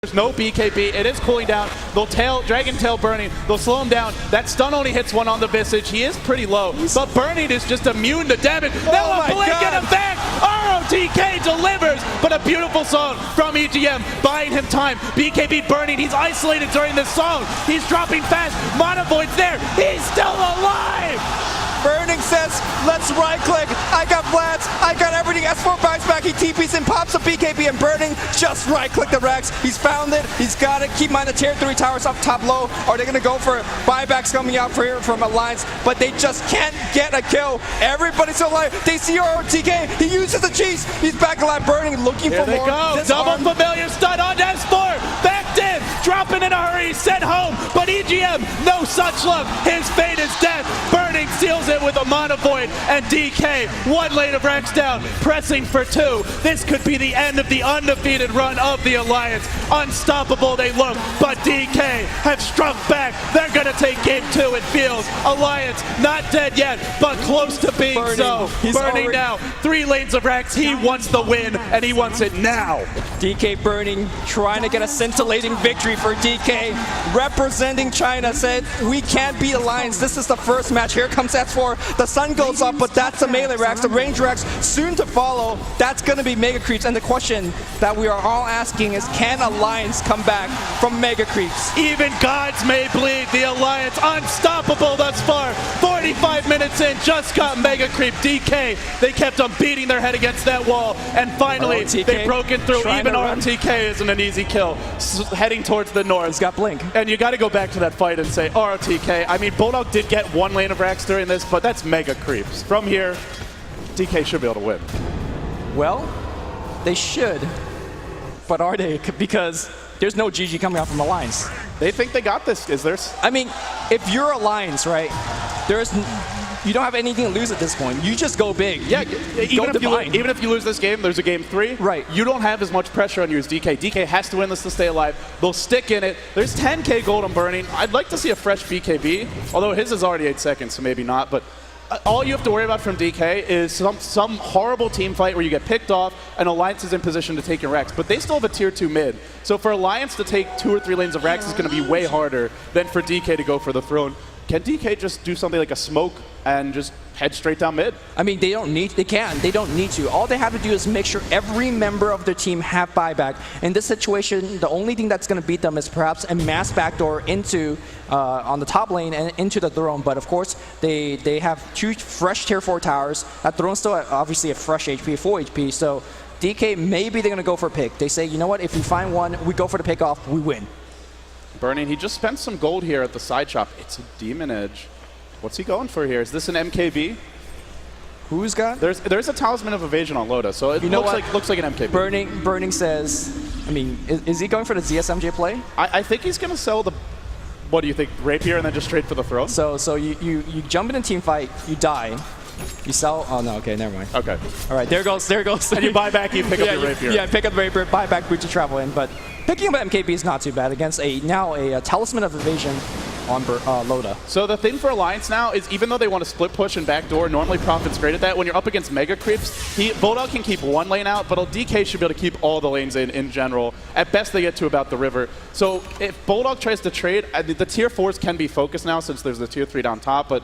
There's no BKB. It is cooling down. They'll Dragon Tail Burning. They'll slow him down. That stun only hits one on the Visage. He is pretty low, but Burning is just immune to damage. Now a blink and a back. ROTK delivers, but a beautiful song from EGM, buying him time. BKB Burning. He's isolated during this song. He's dropping fast. Mana Void's there. He's still alive. Burning says, let's right click. I got plans. I got everything. S4 buys back. He TPs and pops a BKB, and Burning just right click the Rex. He's found it. He's got it. Keep in mind the tier 3 towers up top low. Are they going to go for buybacks coming out here from Alliance? But they just can't get a kill. Everybody's alive. They see ROTK. He uses the cheese. He's back alive. Burning looking Here for they more. Go. Double familiar stun on S4. Backed in. Dropping in a hurry. Sent home. But EGM, no such luck. His fate is death. Burning seals it with a Mana Void, and DK, one lane of Rex down, pressing for 2. This could be the end of the undefeated run of the Alliance. Unstoppable they look, but DK have struck back. They're going to take game 2, it feels. Alliance not dead yet, but close to being so. Burning now, 3 lanes of Rex. He wants the win, and he wants it now. DK Burning trying to get a scintillating victory for DK. Representing China said, we can't beat Alliance. This is the first match. Here comes S4. The sun goes up, but that's the melee Rex. The range Rex soon to follow. That's going to be Mega Creeps. And the question that we are all asking is, can Alliance come back from Mega Creeps? Even gods may bleed. The Alliance unstoppable thus far. 45 minutes in, just got Mega Creep. DK, they kept on beating their head against that wall. And finally, they've broken through. Even ROTK isn't an easy kill. Heading towards the north. He's got Blink. And you got to go back to that fight and say, ROTK, I mean, Bulldog did get 1 lane of Rex during this, but that's Mega Creeps. From here, DK should be able to win. Well, they should, but are they? Because there's no GG coming out from Alliance. They think they got this. Is there? I mean, if you're Alliance, right, you don't have anything to lose at this point. You just go big. Yeah, even if you lose this game, there's a game 3. Right. You don't have as much pressure on you as DK. DK has to win this to stay alive. They'll stick in it. There's 10k gold on Burning. I'd like to see a fresh BKB, although his is already 8 seconds, so maybe not. But all you have to worry about from DK is some horrible team fight where you get picked off and Alliance is in position to take your Rex. But they still have a tier 2 mid. So for Alliance to take 2 or 3 lanes of Rex is going to be way harder than for DK to go for the throne. Can DK just do something like a smoke and just head straight down mid? I mean, they don't need to. All they have to do is make sure every member of their team have buyback. In this situation, the only thing that's going to beat them is perhaps a mass backdoor into on the top lane and into the throne. But of course, they have 2 fresh tier 4 towers. That throne's still obviously a fresh HP, full HP. So DK, maybe they're going to go for a pick. They say, you know what, if we find one, we go for the pick off, we win. Burning, he just spent some gold here at the side shop. It's a Demon Edge. What's he going for here? Is this an MKB? Who's got? There's a Talisman of Evasion on Loda, so it looks like an MKB. Burning says, I mean, is he going for the ZSMJ play? I think he's going to sell the, what do you think, Rapier and then just straight for the throne? So you jump in a team fight, you die. You sell? Oh no, okay, never mind. Okay. All right, there goes. And you buy back, you pick up your Rapier. Yeah, pick up the Rapier, buy back Breach of Travel in, but picking up MKB is not too bad against a Talisman of Evasion on Loda. So the thing for Alliance now is, even though they want to split push and backdoor, normally Prophet's great at that. When you're up against Mega Creeps, Bulldog can keep 1 lane out, but DK should be able to keep all the lanes in general. At best, they get to about the river. So if Bulldog tries to trade, the tier 4s can be focused now since there's the tier 3 down top, but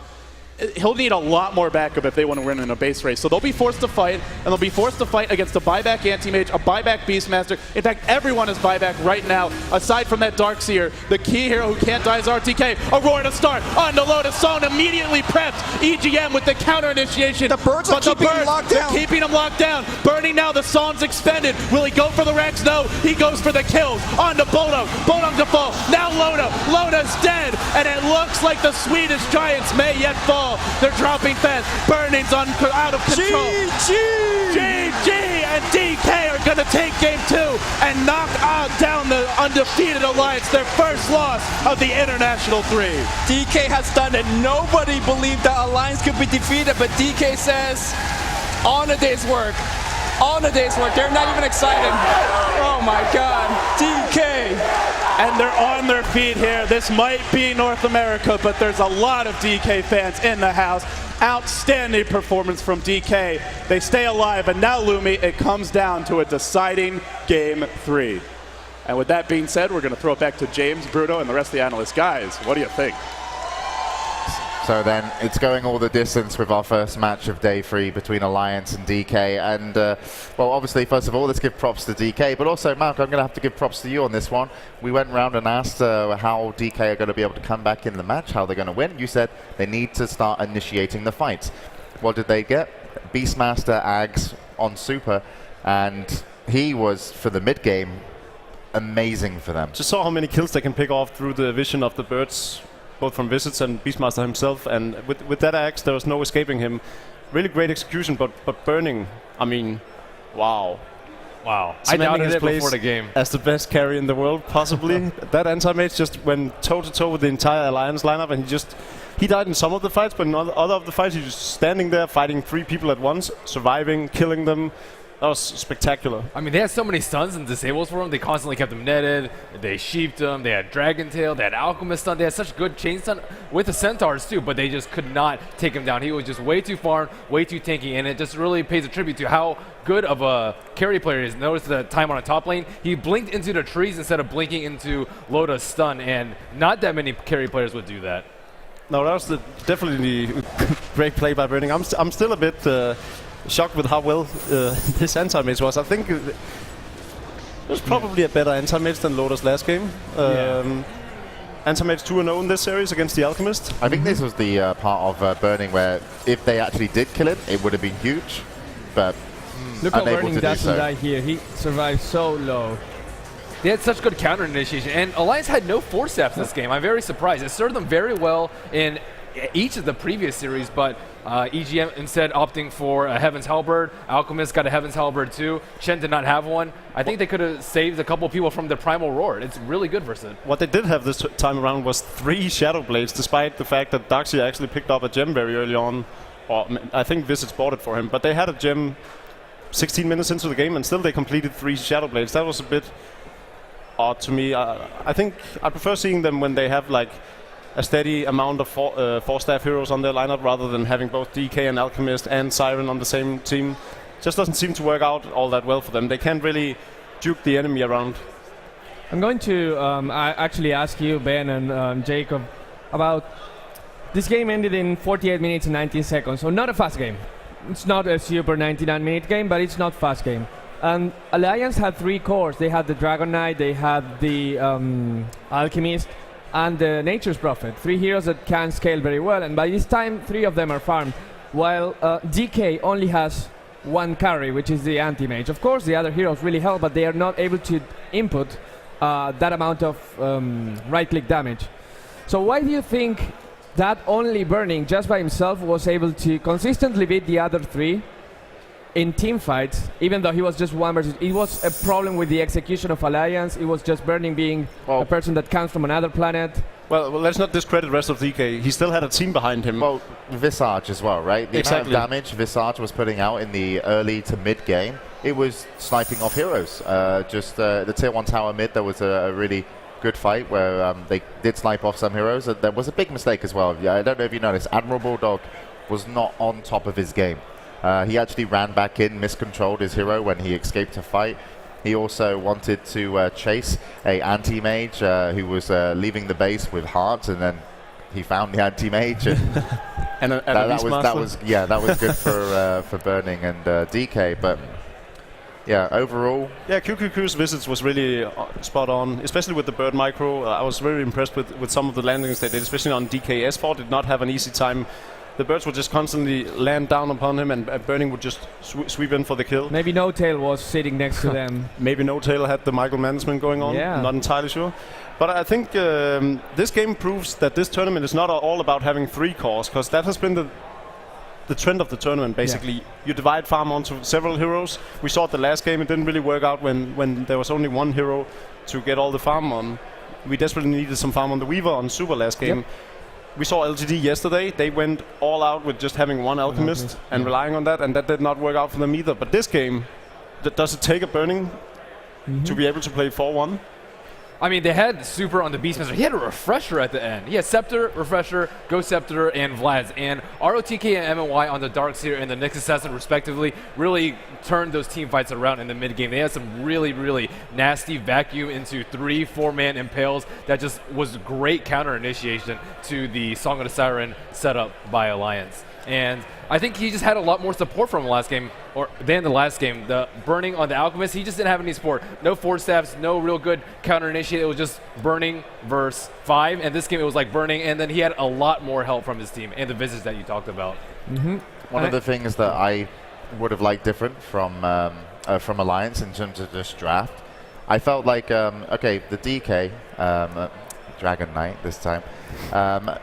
he'll need a lot more backup if they want to win in a base race. So they'll be forced to fight, and they'll be forced to fight against a buyback Anti-Mage, a buyback Beastmaster. In fact, everyone is buyback right now, aside from that Darkseer. The key hero who can't die is RTK. Aurora to start on the Lotus. Song immediately prepped. EGM with the counter initiation. The birds are keeping him locked down. They're keeping him locked down. Burning now, the Song's expended. Will he go for the Rex? No, he goes for the kills. On to Bulldog. Bulldog to fall. Now Loda. Loda's dead, and it looks like the Swedish Giants may yet fall. They're dropping fast. Burning's out of control. GG! And DK are going to take game 2 and knock down the undefeated Alliance, their first loss of the International 3. DK has done it. Nobody believed that Alliance could be defeated, but DK says, on a day's work. On a day's work. They're not even excited. Oh my God. DK. And they're on their feet here. This might be North America, but there's a lot of DK fans in the house. Outstanding performance from DK. They stay alive, and now, Lumi, it comes down to a deciding game 3. And with that being said, we're going to throw it back to James, Bruno, and the rest of the analysts. Guys, what do you think? So then it's going all the distance with our first match of day 3 between Alliance and DK. And, well, obviously, first of all, let's give props to DK. But also, Mark, I'm going to have to give props to you on this one. We went around and asked how DK are going to be able to come back in the match, how they're going to win. You said they need to start initiating the fights. What did they get? Beastmaster Ags on Super. And he was, for the mid-game, amazing for them. Just saw how many kills they can pick off through the vision of the birds, both from Visits and Beastmaster himself, and with that axe there was no escaping him. Really great execution, but burning, I mean, wow. I doubted it before the game. As the best carry in the world, possibly. That anti-mage just went toe-to-toe with the entire Alliance lineup, and he died in some of the fights, but in other of the fights he was standing there fighting 3 people at once, surviving, killing them. That was spectacular. I mean, they had so many stuns and disables for him. They constantly kept him netted. They sheeped him. They had Dragon Tail. They had Alchemist stun. They had such good chain stun with the Centaurs too, but they just could not take him down. He was just way too far, way too tanky, and it just really pays a tribute to how good of a carry player he is. Notice the time on a top lane. He blinked into the trees instead of blinking into Loda's stun, and not that many carry players would do that. No, that was definitely great play by Burning. I'm still a bit shocked with how well this anti-mage was. I think it was probably a better anti-mage than Loda's last game. Anti-mage 2-0 in this series against the Alchemist. I think this was the part of Burning where if they actually did kill him, it would have been huge. But look how unable Burning to do doesn't so. die here. He survived so low. They had such good counter initiation, and Alliance had no force steps this game. I'm very surprised. It served them very well in each of the previous series, but EGM instead opting for a Heaven's Halberd. Alchemist got a Heaven's Halberd too. Shen did not have one. I think they could have saved a couple people from the Primal Roar. It's really good versus it. What they did have this time around was 3 Shadow Blades, despite the fact that Darkseid actually picked up a gem very early on. Or I think Visits bought it for him, but they had a gem 16 minutes into the game, and still they completed 3 Shadow Blades. That was a bit odd to me. I think I prefer seeing them when they have like a steady amount of 4 staff heroes on their lineup rather than having both DK and Alchemist and Siren on the same team. Just doesn't seem to work out all that well for them. They can't really juke the enemy around. I'm going to actually ask you, Ben and Jacob, about this game ended in 48 minutes and 19 seconds, so not a fast game. It's not a super 99-minute game, but it's not fast game. And Alliance had 3 cores. They had the Dragon Knight, they had the Alchemist, and the Nature's Prophet. 3 heroes that can scale very well, and by this time 3 of them are farmed, while DK only has 1 carry, which is the anti-mage. Of course the other heroes really help, but they are not able to input that amount of right-click damage. So why do you think that only Burning just by himself was able to consistently beat the other 3 in team fights, even though he was just 1 versus... It was a problem with the execution of Alliance. It was just Burning being a person that comes from another planet. Well, let's not discredit the rest of DK. He still had a team behind him. Well, Visage as well, right? The amount of damage Visage was putting out in the early to mid game, it was sniping off heroes. Just the tier 1 tower mid, there was a really good fight where they did snipe off some heroes. There was a big mistake as well. Yeah, I don't know if you noticed, Admirable Dog was not on top of his game. He actually ran back in, miscontrolled his hero when he escaped a fight. He also wanted to chase a anti-mage who was leaving the base with hearts, and then he found the anti-mage. And that was good for Burning and DK. But yeah, overall, yeah, QQQ's Visits was really spot on, especially with the bird micro. I was very impressed with some of the landings they did, especially on DK. S4 did not have an easy time. The birds would just constantly land down upon him, and Burning would just sweep in for the kill. Maybe No Tail was sitting next to them. Maybe No Tail had the micromanagement going on. Yeah. Not entirely sure. But I think this game proves that this tournament is not all about having 3 cores, because that has been the trend of the tournament, basically. Yeah. You divide farm onto several heroes. We saw it the last game. It didn't really work out when there was only 1 hero to get all the farm on. We desperately needed some farm on the Weaver on Super last game. Yep. We saw LGD yesterday. They went all out with just having 1 Alchemist and relying on that, and that did not work out for them either. But this game, does it take a Burning to be able to play 4-1? I mean, they had Super on the Beastmaster. He had a Refresher at the end. He had Scepter, Refresher, Ghost Scepter, and Vlad's. And ROTK and MNY on the Darkseer and the Nyx Assassin, respectively, really turned those team fights around in the mid-game. They had some really, really nasty vacuum into 3-4-man impales that just was great counter-initiation to the Song of the Siren setup by Alliance. And I think he just had a lot more support from the last game, than the last game. The burning on the Alchemist, he just didn't have any support. No forward stabs, no real good counter-initiate. It was just burning versus 5. And this game, it was like burning, and then he had a lot more help from his team and the visits that you talked about. One of the things that I would have liked different from Alliance in terms of this draft, I felt like, okay, the DK, Dragon Knight this time,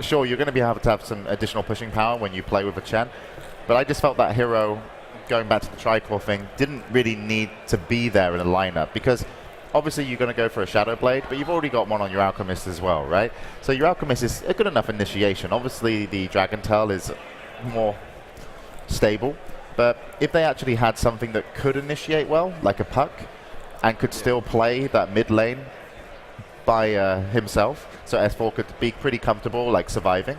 sure, you're going to have to have some additional pushing power when you play with a Chen, but I just felt that hero, going back to the Tricore thing, didn't really need to be there in a lineup, because obviously you're going to go for a Shadow Blade, but you've already got one on your Alchemist as well, right? So your Alchemist is a good enough initiation. Obviously the Dragon Tail is more stable, but if they actually had something that could initiate well, like a Puck, and could still play that mid lane by himself, so S4 could be pretty comfortable, like surviving,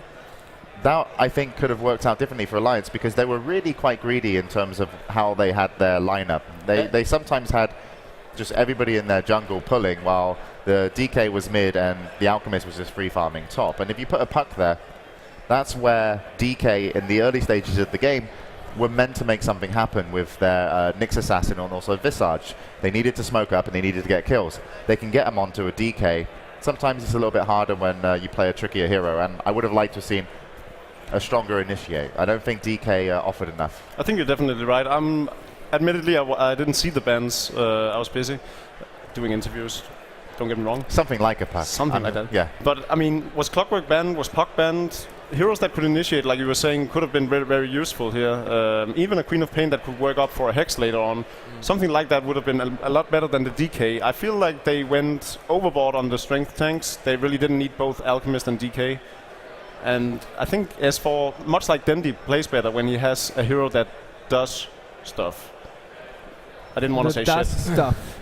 that I think could have worked out differently for Alliance, because they were really quite greedy in terms of how they had their lineup. They sometimes had just everybody in their jungle pulling, while the DK was mid and the Alchemist was just free farming top. And if you put a Puck there, that's where DK in the early stages of the game were meant to make something happen with their Nyx Assassin and also Visage. They needed to smoke up and they needed to get kills. They can get them onto a DK. Sometimes it's a little bit harder when you play a trickier hero, and I would have liked to have seen a stronger initiate. I don't think DK offered enough. I think you're definitely right. Admittedly, I didn't see the bans. I was busy doing interviews. Don't get me wrong. Something like a Puck. Something like that. Yeah. But, I mean, was Clockwork banned? Was Puck banned? Heroes that could initiate, like you were saying, could have been very, very useful here. Even a Queen of Pain that could work up for a Hex later on. Something like that would have been a lot better than the DK. I feel like they went overboard on the strength tanks. They really didn't need both Alchemist and DK. And I think S4, much like Dendi, plays better when he has a hero that does stuff. I didn't want to say does shit. stuff.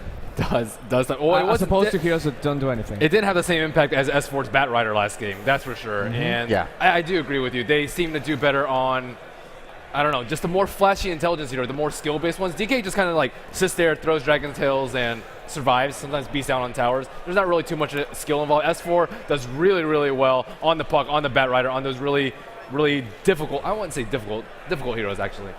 Does that? Well, as opposed to heroes that don't do anything. It didn't have the same impact as S4's Bat Rider last game, that's for sure. And Yeah. I do agree with you. They seem to do better on, I don't know, just the more flashy intelligence hero, the more skill-based ones. DK just kind of like sits there, throws Dragon Tails, and survives, sometimes beats down on towers. There's not really too much skill involved. S4 does really, really well on the Puck, on the Bat Rider, on those really, really difficult, I wouldn't say difficult heroes, actually.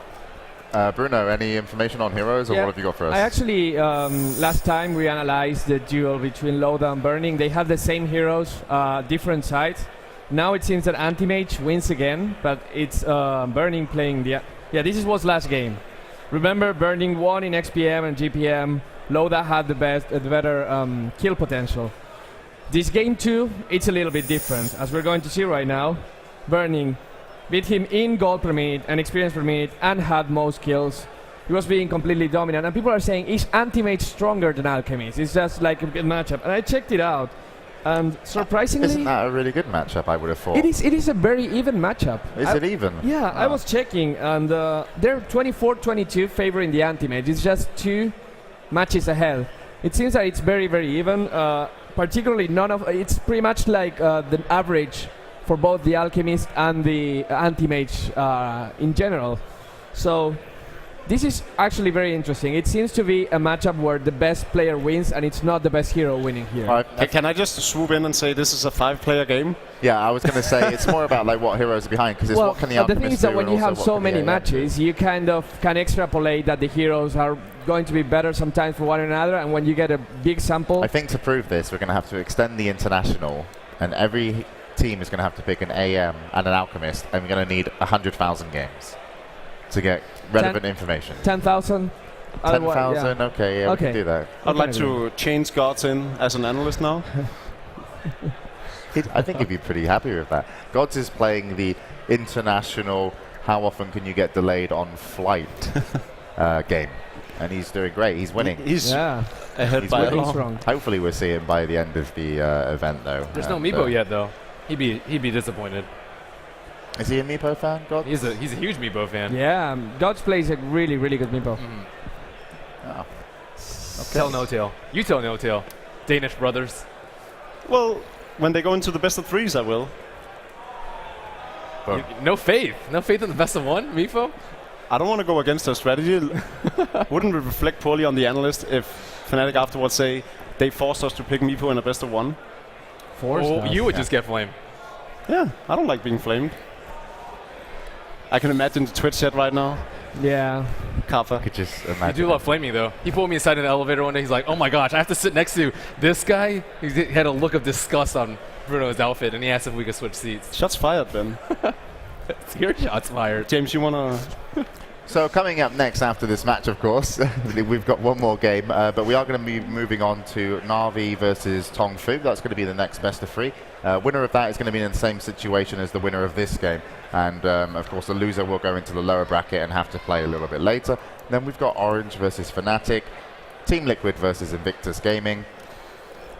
Bruno, any information on heroes, or what have you got for us? I actually, last time we analyzed the duel between Loda and Burning. They have the same heroes, different sides. Now it seems that Anti-Mage wins again, but it's Burning playing the... Yeah, this was last game. Remember, Burning won in XPM and GPM. Loda had the better kill potential. This game too, it's a little bit different. As we're going to see right now, Burning beat him in gold per minute and experience per minute and had most kills. He was being completely dominant. And people are saying, is Anti-Mage stronger than Alchemist? It's just like a good matchup. And I checked it out. And surprisingly... Isn't that a really good matchup, I would have thought? It is a very even matchup. Is it even? Yeah, I was checking. And they're 24-22 favoring the Anti-Mage. It's just 2 matches ahead. It seems that it's very, very even. Particularly it's pretty much like the average for both the Alchemist and the Anti-Mage in general. So this is actually very interesting. It seems to be a matchup where the best player wins, and it's not the best hero winning here. Can I just swoop in and say this is a 5-player game? Yeah, I was going to say it's more about like what heroes are behind, because what can the Alchemist do? The thing is that when you have so many AI matches, you kind of can extrapolate that the heroes are going to be better sometimes for one another, and when you get a big sample... I think to prove this, we're going to have to extend the international, and every team is going to have to pick an AM and an Alchemist, and we're going to need 100,000 games to get relevant information. 10,000? 10,000? Okay, yeah, we can do that. I'd like to change Gods in as an analyst now. I think he'd be pretty happy with that. Gods is playing the international how often can you get delayed on flight game. And he's doing great. He's winning. He's ahead by a lot. Hopefully we'll see him by the end of the event, though. There's no Meepo yet, though. He'd be disappointed. Is he a Meepo fan, God? He's a huge Meepo fan. Yeah, Gods plays a really, really good Meepo. Oh. Okay. Tell No Tail. You tell No Tail. Danish brothers. Well, when they go into the best of threes, I will. No faith. No faith in the best of one, Mifo? I don't want to go against their strategy. Wouldn't it reflect poorly on the analyst if Fnatic afterwards say they forced us to pick Mifo in a best of one? You would just get flamed. Yeah, I don't like being flamed. I can imagine the Twitch chat right now. Yeah. I could just I imagine. do love flaming, though. He pulled me inside an elevator one day. He's like, oh my gosh, I have to sit next to this guy. He had a look of disgust on Bruno's outfit, and he asked if we could switch seats. Shots fired, Ben. Your shots fired. James, you want to... So coming up next after this match, of course, we've got one more game, but we are going to be moving on to Na'Vi versus Tongfu. That's going to be the next best of 3. Winner of that is going to be in the same situation as the winner of this game. And, of course, the loser will go into the lower bracket and have to play a little bit later. Then we've got Orange versus Fnatic, Team Liquid versus Invictus Gaming.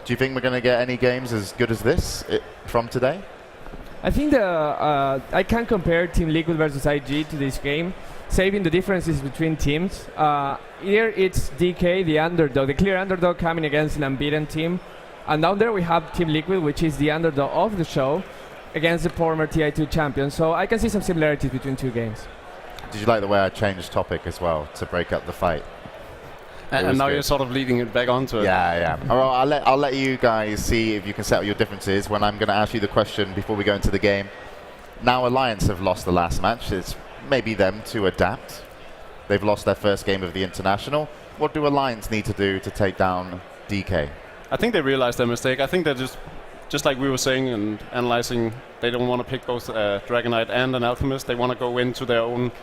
Do you think we're going to get any games as good as this from today? I think I can compare Team Liquid versus IG to this game, saving the differences between teams. Here it's DK, the underdog, the clear underdog coming against an unbeaten team. And down there we have Team Liquid, which is the underdog of the show, against the former TI2 champion. So I can see some similarities between two games. Did you like the way I changed topic as well to break up the fight? And now you're sort of leading it back onto it. Yeah. All right, I'll let you guys see if you can settle your differences when I'm going to ask you the question before we go into the game. Now Alliance have lost the last match. It's maybe them to adapt. They've lost their first game of the International. What do Alliance need to do to take down DK? I think they realized their mistake. I think they're just like we were saying and analyzing, they don't want to pick both Dragon Knight and an Alchemist. They want to go into their own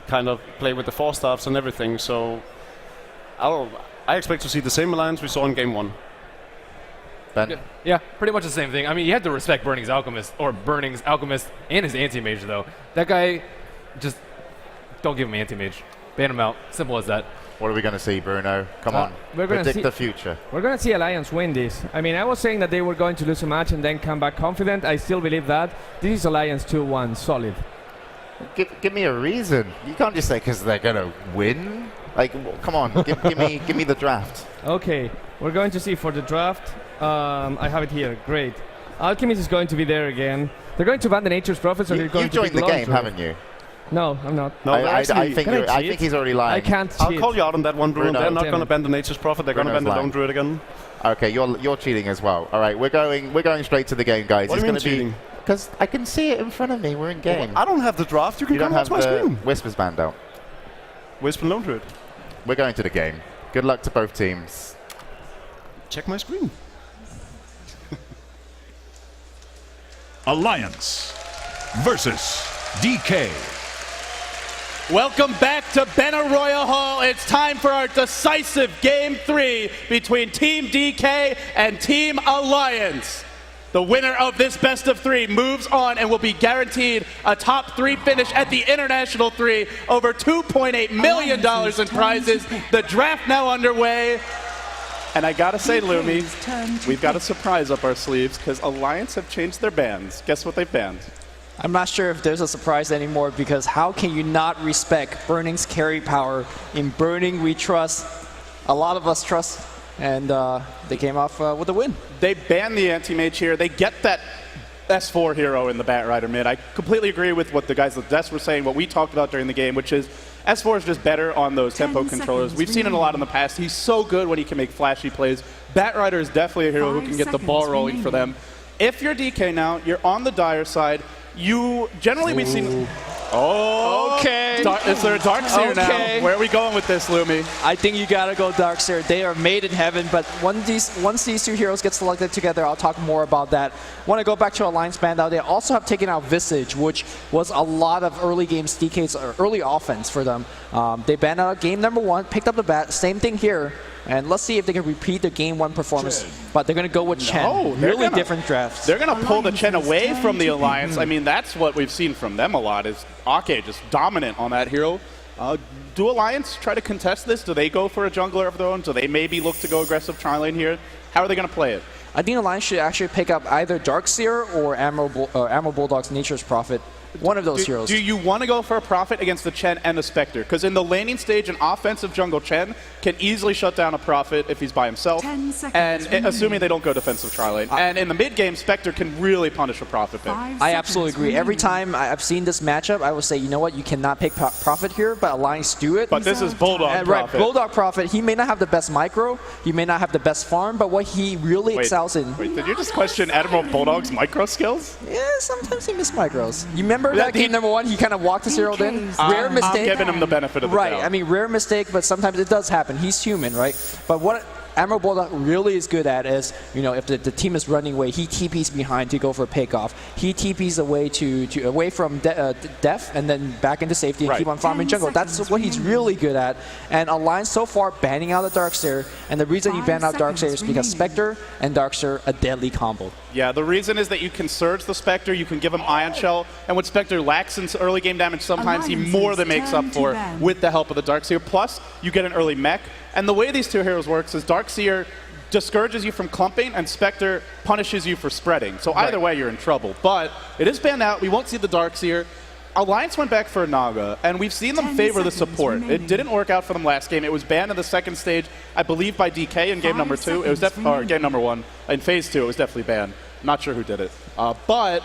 kind of play with the 4-staffs and everything. So I expect to see the same Alliance we saw in Game 1. Ben? Yeah, pretty much the same thing. I mean, you have to respect Burning's Alchemist and his Anti-Mage, though. That guy, just don't give him Anti-Mage. Ban him out. Simple as that. What are we going to see, Bruno? Come on, predict the future. We're going to see Alliance win this. I mean, I was saying that they were going to lose a match and then come back confident. I still believe that. This is Alliance 2-1, solid. Give me a reason. You can't just say because they're going to win. Like, come on, give me the draft. Okay, we're going to see for the draft. I have it here. Great. Alchemist is going to be there again. They're going to ban the Nature's Prophet, so they're going You've to joined the game, haven't you? No, I'm not. No, I actually, think he's already lying. I can't I'll cheat. call you out on that one, Bruno. Bruno. They're not Damn going to it. ban the Nature's Prophet. They're going to ban Bruno's the lying. Lone Druid again. Okay, you're cheating as well. All right, we're going straight to the game, guys. What do you mean cheating? Because I can see it in front of me. We're in game. I don't have the draft. You can You don't come have watch my the screen. Whispers band out. Wisp and Lone Druid. We're going to the game. Good luck to both teams. Check my screen. Alliance versus DK. Welcome back to Benaroya Hall. It's time for our decisive Game 3 between Team DK and Team Alliance. The winner of this best of 3 moves on and will be guaranteed a top 3 finish at the International 3, over $2.8 million in prizes. The draft now underway. And I gotta say, Lumi, we've got a surprise up our sleeves because Alliance have changed their bans. Guess what they've banned? I'm not sure if there's a surprise anymore, because how can you not respect Burning's carry power? In Burning, we trust. A lot of us trust. And they came off with a win. They banned the anti-mage here. They get that S4 hero in the Batrider mid. I completely agree with what the guys at Des were saying, what we talked about during the game, which is S4 is just better on those tempo controllers. We've seen it a lot in the past. He's so good when he can make flashy plays. Batrider is definitely a hero who can get the ball rolling for them. If you're DK now, you're on the Dire side. You generally we've seen. Oh, okay. Is there a Darkseer Okay. now? Where are we going with this, Lumi? I think you gotta go Darkseer. They are made in heaven, but once these two heroes get selected together, I'll talk more about that. Want to go back to Alliance band now. They also have taken out Visage, which was a lot of early games DK's early offense for them. They banned out game number 1, picked up the bat. Same thing here. And let's see if they can repeat the game 1 performance. But they're going to go with Chen. Really different drafts. They're going to pull the Chen away from the Alliance. I mean, that's what we've seen from them a lot, is Ake just dominant on that hero. Do Alliance try to contest this? Do they go for a jungler of their own? Do they maybe look to go aggressive tri-lane here? How are they going to play it? I think Alliance should actually pick up either Darkseer or Admiral Bulldog's Nature's Prophet. One of those heroes. Do you want to go for a Prophet against the Chen and the Spectre? Because in the laning stage, an offensive jungle Chen can easily shut down a Prophet if he's by himself. 10 seconds and assuming they don't go defensive tri lane. And in the mid game, Spectre can really punish a Prophet pick. I absolutely agree. Every time I've seen this matchup, I would say, you know what, you cannot pick Prophet here, but Alliance do it. But this is Bulldog Prophet. Right, Bulldog Prophet, he may not have the best micro, he may not have the best farm, but what he really excels in... Wait, did you just question Admiral Bulldog's micro skills? Yeah, sometimes he misses micros. You remember that game number 1, he kind of walked his herald in? Rare mistake. I'm giving him the benefit of the doubt. Right, I mean, rare mistake, but sometimes it does happen. He's human, right? But what Admiral Bulldog really is good at is, you know, if the team is running away, he TPs behind to go for a pick-off. He TPs away away from death and then back into safety and keep on farming jungle. That's what he's really good at. And Alliance so far banning out the Darkseer, and the reason he banned out Darkseer is because Spectre and Darkseer a deadly combo. Yeah, the reason is that you can surge the Spectre, you can give him Ion Shell, and what Spectre lacks in early game damage, sometimes he more than makes up for with the help of the Darkseer. Plus, you get an early mech. And the way these two heroes works is Darkseer discourages you from clumping, and Spectre punishes you for spreading. So either way, you're in trouble. But it is banned out. We won't see the Darkseer. Alliance went back for a Naga, and we've seen them favor the support. Remaining. It didn't work out for them last game. It was banned in the second stage, I believe, by DK in game number 2. It was or game number 1. In phase 2, it was definitely banned. Not sure who did it. But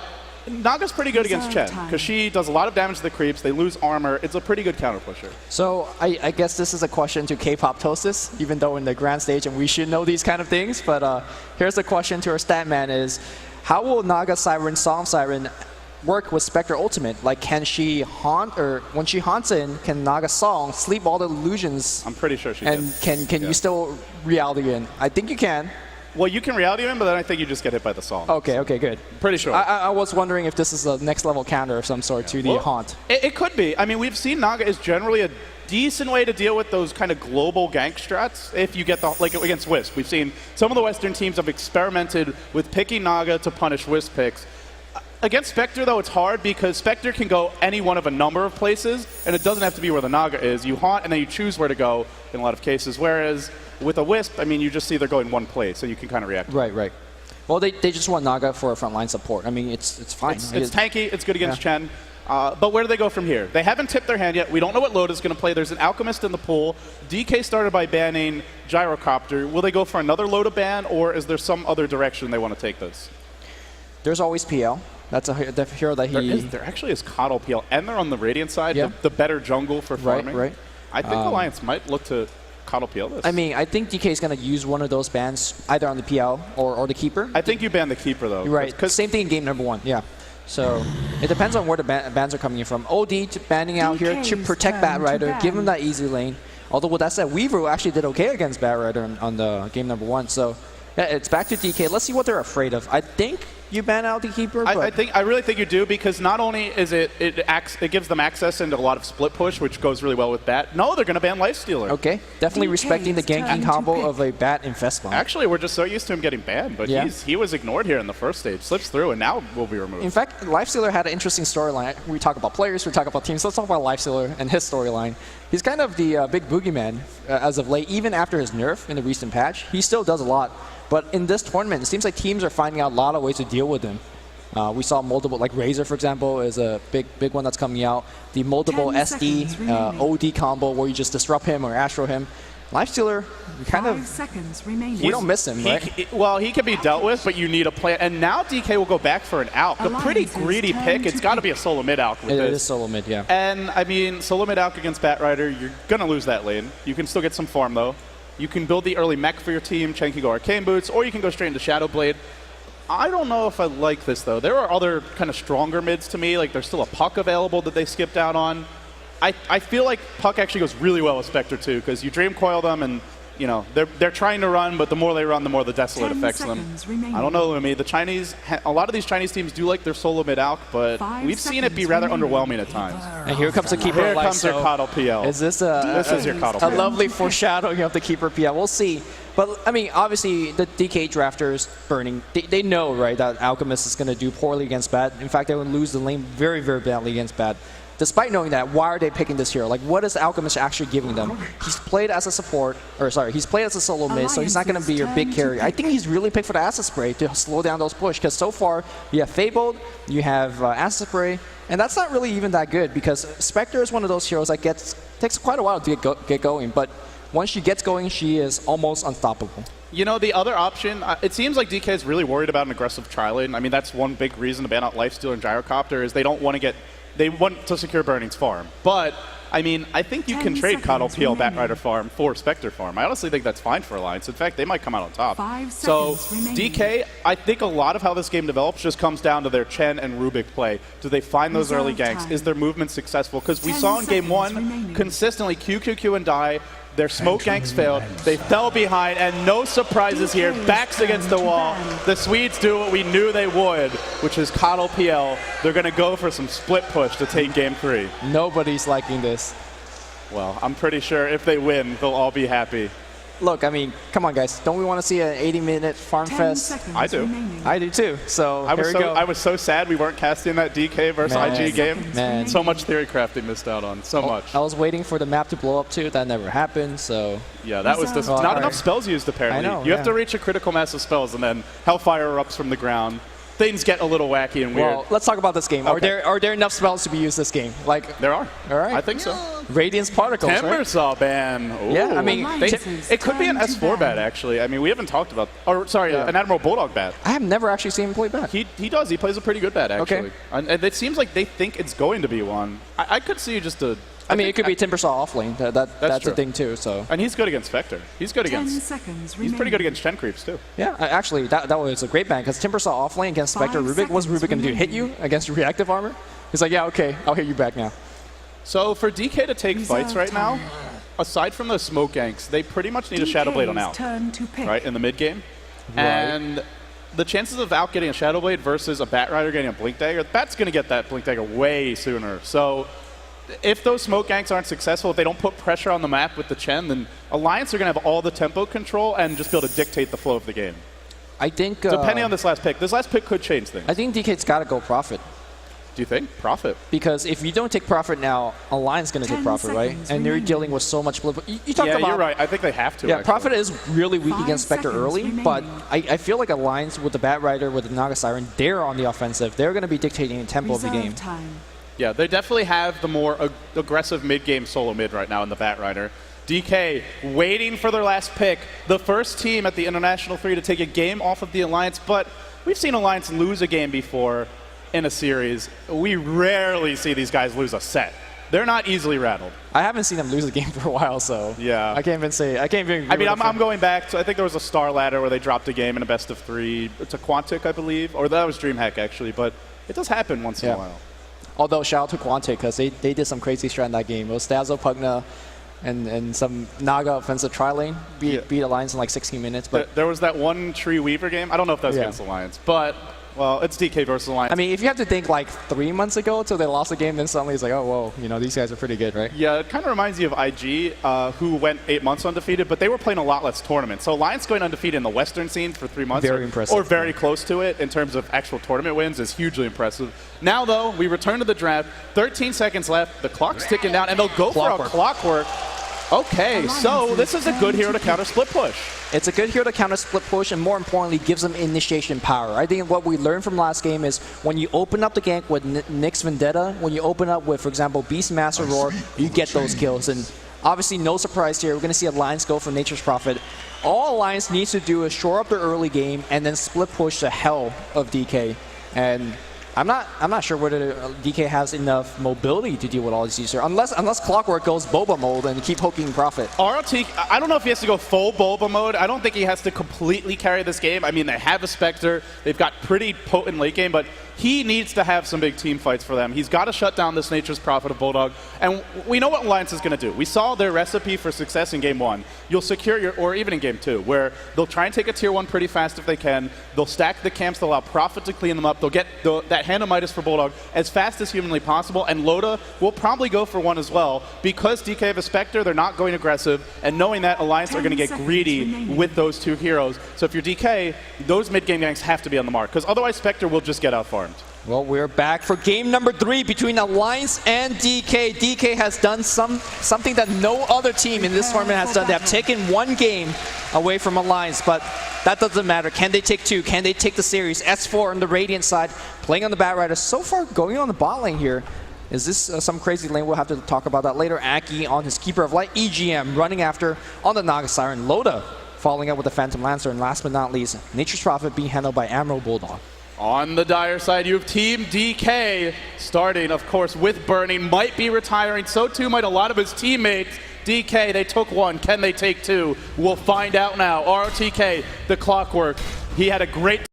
Naga's pretty good against Chen, because she does a lot of damage to the creeps. They lose armor. It's a pretty good counter pusher. So I guess this is a question to K-pop Toastus, even though in the grand stage and we should know these kind of things. But here's the question to our stat man is, how will Naga Siren, Song Siren work with Spectre Ultimate? Like, can she haunt, or when she haunts in, can Naga Song sleep all the illusions? I'm pretty sure she can. And can you still reality in? I think you can. Well, you can reality him, but then I think you just get hit by the song. Okay, good. Pretty sure. I was wondering if this is a next level counter of some sort to the haunt. It could be. I mean, we've seen Naga is generally a decent way to deal with those kind of global gank strats if you get the, like against Wisp. We've seen some of the Western teams have experimented with picking Naga to punish Wisp picks. Against Spectre, though, it's hard because Spectre can go any one of a number of places, and it doesn't have to be where the Naga is. You haunt, and then you choose where to go in a lot of cases, whereas with a Wisp, I mean, you just see they're going one place, so you can kind of react. Right. Well, they just want Naga for a frontline support. I mean, it's fine. It's tanky. It's good against Chen. But where do they go from here? They haven't tipped their hand yet. We don't know what Loda's going to play. There's an Alchemist in the pool. DK started by banning Gyrocopter. Will they go for another Loda ban, or is there some other direction they want to take this? There's always PL. That's a hero that There actually is Coddle PL, and they're on the Radiant side, the better jungle for farming. Right. I think Alliance might look to Coddle PL this. I mean, I think DK is going to use one of those bans, either on the PL or the Keeper. I think you ban the Keeper, though. Right. Same thing in game number 1, yeah. So it depends on where the bans are coming in from. OD banning out here to protect Batrider, give him that easy lane. Although with that said, Weaver actually did okay against Batrider on the game number 1. So yeah, it's back to DK. Let's see what they're afraid of. I think you ban out the Keeper. I really think you do, because not only is it gives them access into a lot of split push, which goes really well with Bat. No, they're going to ban Lifestealer. Okay, definitely respecting the ganking combo of a Bat Infest bomb. Actually, we're just so used to him getting banned, but he was ignored here in the first stage, slips through, and now will be removed. In fact, Lifestealer had an interesting storyline. We talk about players, we talk about teams. Let's talk about Lifestealer and his storyline. He's kind of the big boogeyman as of late, even after his nerf in the recent patch. He still does a lot. But in this tournament, it seems like teams are finding out a lot of ways to deal with him. We saw multiple, like Razor, for example, is a big one that's coming out. The multiple SD, OD combo where you just disrupt him or Astro him. Lifestealer, we don't miss him, right? Well, he can be dealt with, but you need a plan. And now DK will go back for an Alk. A pretty greedy pick. It's got to be a solo mid Alk with this. It is solo mid, yeah. And, I mean, solo mid Alk against Batrider, you're going to lose that lane. You can still get some farm, though. You can build the early mech for your team. Chen can go Arcane Boots, or you can go straight into Shadow Blade. I don't know if I like this, though. There are other kind of stronger mids to me. Like, there's still a Puck available that they skipped out on. I feel like Puck actually goes really well with Spectre, too, because you Dream Coil them, and, you know, they're trying to run, but the more they run, the more the Desolate affects them. I don't know, Lumi. A lot of these Chinese teams do like their solo mid-alk, but we've seen it be rather underwhelming at times. And here comes the Keeper. Here comes your Coddle PL. Is this is your Coddle PL. A lovely foreshadowing of the Keeper PL? We'll see. But, I mean, obviously, the DK drafters burning, they know, right, that Alchemist is going to do poorly against Bat. In fact, they would lose the lane very, very badly against Bat. despite knowing that, why are they picking this hero? Like, what is Alchemist actually giving them? He's played as a support, he's played as a solo mid, so he's not going to be your big carry. I think he's really picked for the Acid Spray to slow down those push, because so far, you have Fabled, you have Acid Spray, and that's not really even that good, because Spectre is one of those heroes that takes quite a while to get going, but once she gets going, she is almost unstoppable. You know, the other option, it seems like DK is really worried about an aggressive tri-lane. I mean, that's one big reason to ban out Lifesteal and Gyrocopter is they want to secure Burning's farm. But, I mean, I think you can trade Coddle PL Batrider farm for Spectre farm. I honestly think that's fine for Alliance. In fact, they might come out on top. So, DK, I think a lot of how this game develops just comes down to their Chen and Rubik play. Do they find those early ganks? Is their movement successful? Because we saw in game 1, consistently QQQ and Die, their smoke ganks failed. They fell behind, and no surprises here. Backs against the wall. The Swedes do what we knew they would, which is Coddle PL. They're going to go for some split push to take game 3. Nobody's liking this. Well, I'm pretty sure if they win, they'll all be happy. Look, I mean, come on, guys. Don't we want to see an 80-minute farm fest? I do. I do too. So here we go. I was so sad we weren't casting that DK versus IG game. Man. So much theory craft they missed out on. So much. I was waiting for the map to blow up too. That never happened. So yeah, that was not enough spells used apparently. I know, you have to reach a critical mass of spells, and then Hellfire erupts from the ground. Things get a little wacky and weird. Well, let's talk about this game. Okay. Are there enough spells to be used this game? Like there are. All right. I think so. Radiance Particles, Timbersaw ban. Ooh. Yeah, I mean, it could be an S4 bat actually. I mean, we haven't talked about. Or sorry, an Admiral Bulldog bat. I have never actually seen him play bat. He does. He plays a pretty good bat actually. Okay. And it seems like they think it's going to be one. I could see just a. I mean, it could be Timbersaw offlane. That's a thing too. So. And he's good against Spectre. He's good against. He's pretty good against Chen creeps too. Yeah, actually, that was a great ban because Timbersaw offlane against Spectre Rubik. What's Rubik going to do? Hit you against reactive armor? He's like, yeah, okay, I'll hit you back now. So for DK to take fights right now, aside from those smoke ganks, they pretty much need a Shadow Blade on Alk, right, in the mid game. Right. And the chances of Alk getting a Shadow Blade versus a Batrider getting a Blink Dagger, the Bat's going to get that Blink Dagger way sooner. So if those smoke ganks aren't successful, if they don't put pressure on the map with the Chen, then Alliance are going to have all the tempo control and just be able to dictate the flow of the game. I think depending on this last pick could change things. I think DK's got to go Prophet. Do you think? Profit? Because if you don't take Prophet now, Alliance is going to take Prophet, right? And they're dealing with so much... You talked about... you're right. I think they have to, Yeah, actually. Prophet is really weak against Spectre early, but I feel like Alliance with the Batrider, with the Naga Siren, they're on the offensive. They're going to be dictating the tempo of the game. Yeah, they definitely have the more aggressive mid-game solo mid right now in the Batrider. DK waiting for their last pick. The first team at the International 3 to take a game off of the Alliance, but we've seen Alliance lose a game before in a series. We rarely see these guys lose a set. They're not easily rattled. I haven't seen them lose a game for a while, so yeah, I can't even say. I'm going back to, I think there was a Star Ladder where they dropped a game in a best of 3 to Quantic, I believe, or that was DreamHack actually, but it does happen once in a while. Although shout out to Quantic because they did some crazy strat in that game. It was Dazzle, Pugna, and some Naga offensive tri-lane beat Alliance in like 16 minutes. But there was that one Tree Weaver game. I don't know if that was against Alliance, but well, it's DK versus Alliance. I mean, if you have to think like 3 months ago until they lost the game, then suddenly it's like, oh, whoa, you know, these guys are pretty good, right? Yeah, it kind of reminds you of IG, who went 8 months undefeated, but they were playing a lot less tournaments. So Alliance going undefeated in the Western scene for 3 months, very impressive, or very close to it in terms of actual tournament wins, is hugely impressive. Now, though, we return to the draft. 13 seconds left. The clock's ticking down, and they'll go for a Clockwork. Okay, so this is a good hero to counter split push. It's a good hero to counter split push, and more importantly, gives them initiation power. I think what we learned from last game is when you open up the gank with Nyx Vendetta, when you open up with, for example, Beastmaster Roar, you get those kills. And obviously, no surprise here. We're going to see Alliance go for Nature's Prophet. All Alliance needs to do is shore up their early game and then split push the hell of DK. And I'm not sure whether DK has enough mobility to deal with all these users, unless Clockwork goes Boba mode and keep poking Prophet. RLT, I don't know if he has to go full Boba mode. I don't think he has to completely carry this game. I mean, they have a Spectre. They've got pretty potent late game, but he needs to have some big team fights for them. He's got to shut down this Nature's Prophet of Bulldog. And we know what Alliance is going to do. We saw their recipe for success in Game 1. You'll secure your, or even in Game 2, where they'll try and take a Tier 1 pretty fast if they can. They'll stack the camps. They'll allow Prophet to clean them up. They'll get that Hand of Midas for Bulldog as fast as humanly possible. And Loda will probably go for one as well. Because DK have a Spectre, they're not going aggressive. And knowing that, Alliance are going to get greedy with those two heroes. So if you're DK, those mid-game ganks have to be on the mark. Because otherwise, Spectre will just get out-farmed. Well, we're back for game number 3 between Alliance and DK. DK has done something that no other team in this tournament has done. They have taken 1 game away from Alliance, but that doesn't matter. Can they take 2? Can they take the series? S4 on the Radiant side, playing on the Batrider. So far, going on the bot lane here. Is this some crazy lane? We'll have to talk about that later. Aki on his Keeper of Light. EGM running after on the Naga Siren. Loda following up with the Phantom Lancer. And last but not least, Nature's Prophet being handled by Admiral Bulldog. On the Dire side, you have Team DK starting, of course, with Burning. Might be retiring. So too might a lot of his teammates. DK, they took 1. Can they take 2? We'll find out now. ROTK, the Clockwork. He had a great